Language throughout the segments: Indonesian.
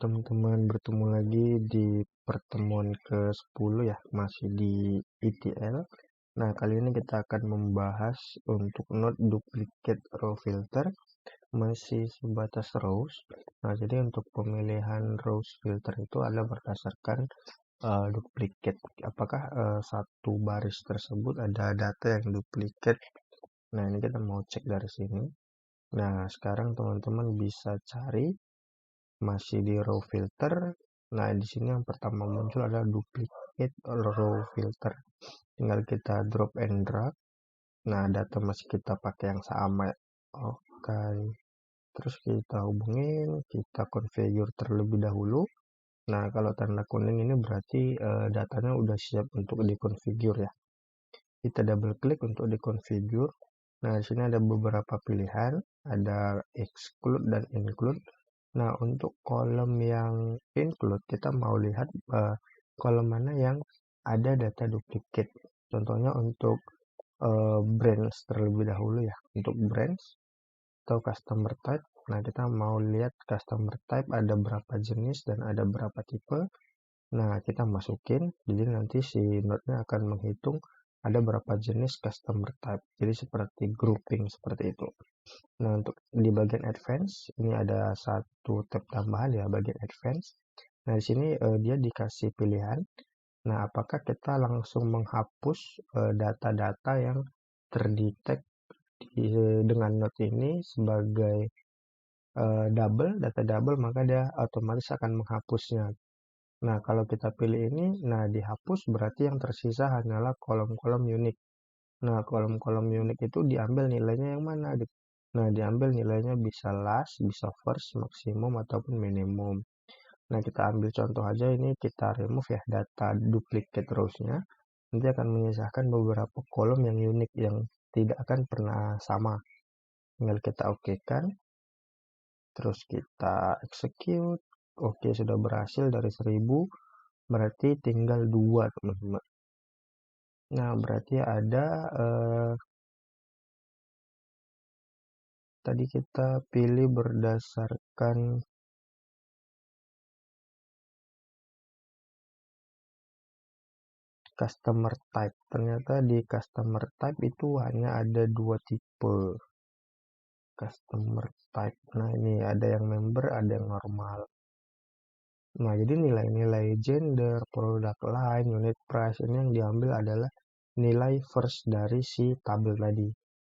teman-teman, bertemu lagi di pertemuan ke-10 ya, masih di ETL. Nah, kali ini kita akan membahas untuk node duplicate row filter, masih sebatas rows. Nah, jadi untuk pemilihan rows filter itu adalah berdasarkan duplicate. Apakah satu baris tersebut ada data yang duplicate? Nah, ini kita mau cek dari sini. Nah, sekarang teman-teman bisa cari masih di row filter. Nah, di sini yang pertama muncul adalah duplicate row filter. Tinggal kita drop and drag. Nah, data masih kita pakai yang sama. Oke. Terus kita hubungin, kita configure terlebih dahulu. Nah, kalau tanda kuning ini berarti datanya udah siap untuk dikonfigur ya. Kita double klik untuk dikonfigur. Nah, di sini ada beberapa pilihan, ada exclude dan include. Nah, untuk kolom yang include, kita mau lihat kolom mana yang ada data duplicate. Contohnya untuk brands terlebih dahulu ya. Untuk brands atau customer type. Nah, kita mau lihat customer type ada berapa jenis dan ada berapa tipe. Nah, kita masukin, jadi nanti si node-nya akan menghitung ada berapa jenis customer type. Jadi seperti grouping seperti itu. Nah, untuk di bagian advance, ini ada satu tab tambahan ya, bagian advance. Nah, di sini dia dikasih pilihan. Nah, apakah kita langsung menghapus data-data yang terdetek dengan node ini sebagai data double, maka dia otomatis akan menghapusnya. Nah, kalau kita pilih ini, nah dihapus berarti yang tersisa hanyalah kolom-kolom unik. Nah, kolom-kolom unik itu diambil nilainya yang mana gitu. Nah, diambil nilainya bisa last, bisa first, maksimum, ataupun minimum. Nah, kita ambil contoh aja ini, kita remove ya data duplicate rows-nya. Nanti akan menyisakan beberapa kolom yang unik yang tidak akan pernah sama. Tinggal kita oke-kan. Terus kita execute. Oke, sudah berhasil dari 1000. Berarti tinggal 2, teman-teman. Nah, berarti ada tadi kita pilih berdasarkan customer type. Ternyata di customer type itu hanya ada 2 tipe customer type. Nah, ini ada yang member, ada yang normal. Nah, jadi nilai-nilai gender, product line, unit price ini yang diambil adalah nilai first dari si tabel tadi.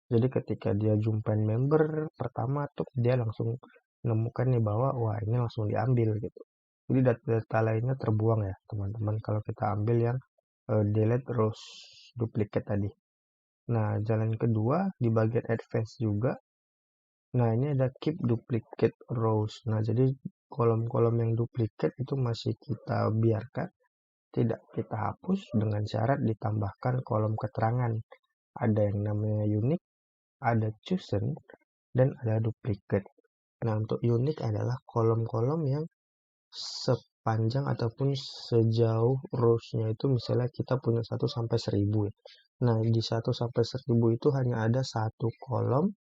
Jadi ketika dia jumpain member pertama tuh dia langsung menemukan nih bahwa wah ini langsung diambil gitu. Jadi data-data lainnya terbuang ya teman-teman kalau kita ambil yang delete rows duplicate tadi. Nah, jalan kedua di bagian advance juga. Nah, ini ada keep duplicate rows. Nah, jadi kolom-kolom yang duplicate itu masih kita biarkan, tidak kita hapus dengan syarat ditambahkan kolom keterangan. Ada yang namanya unique, ada chosen, dan ada duplicate. Nah, untuk unique adalah kolom-kolom yang sepanjang ataupun sejauh rows-nya itu misalnya kita punya 1 sampai 1000 ya. Nah, di 1 sampai 1000 itu hanya ada satu kolom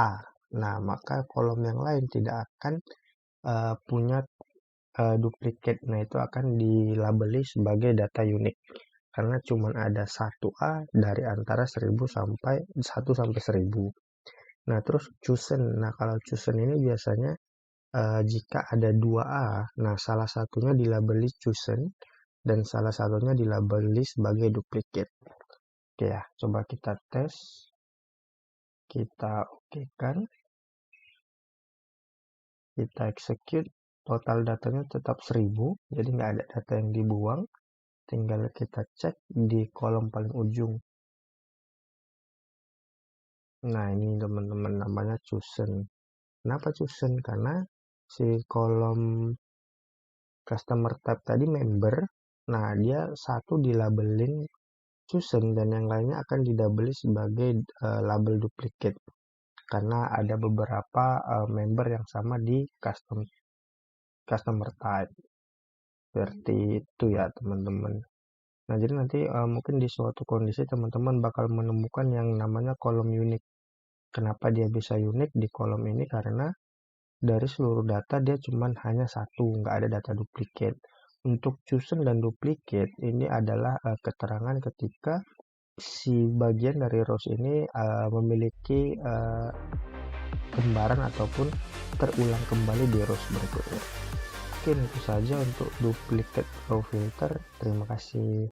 A. Nah, maka kolom yang lain tidak akan punya duplicate. Nah, itu akan dilabeli sebagai data unik. Karena cuma ada satu A dari antara 1000 sampai 1 sampai 1000. Nah, terus chosen. Nah, kalau chosen ini biasanya jika ada 2A, nah salah satunya dilabeli chosen dan salah satunya dilabeli sebagai duplicate. Oke ya, coba kita tes. Kita oke-kan. Kita execute. Total datanya tetap 1000, jadi nggak ada data yang dibuang. Tinggal kita cek di kolom paling ujung. Nah, ini teman-teman namanya chosen. Kenapa chosen? Karena si kolom customer type tadi member. Nah, dia satu dilabelin chosen dan yang lainnya akan didabeli sebagai label duplicate. Karena ada beberapa member yang sama di customer type. Seperti itu ya, teman-teman. Nah, jadi nanti mungkin di suatu kondisi teman-teman bakal menemukan yang namanya kolom unik. Kenapa dia bisa unik di kolom ini? Karena dari seluruh data dia cuman hanya satu, nggak ada data duplikat. Untuk chosen dan duplicate ini adalah keterangan ketika si bagian dari rows ini memiliki kembaran ataupun terulang kembali di rows berikutnya. Mungkin itu saja untuk duplicate row filter. Terima kasih.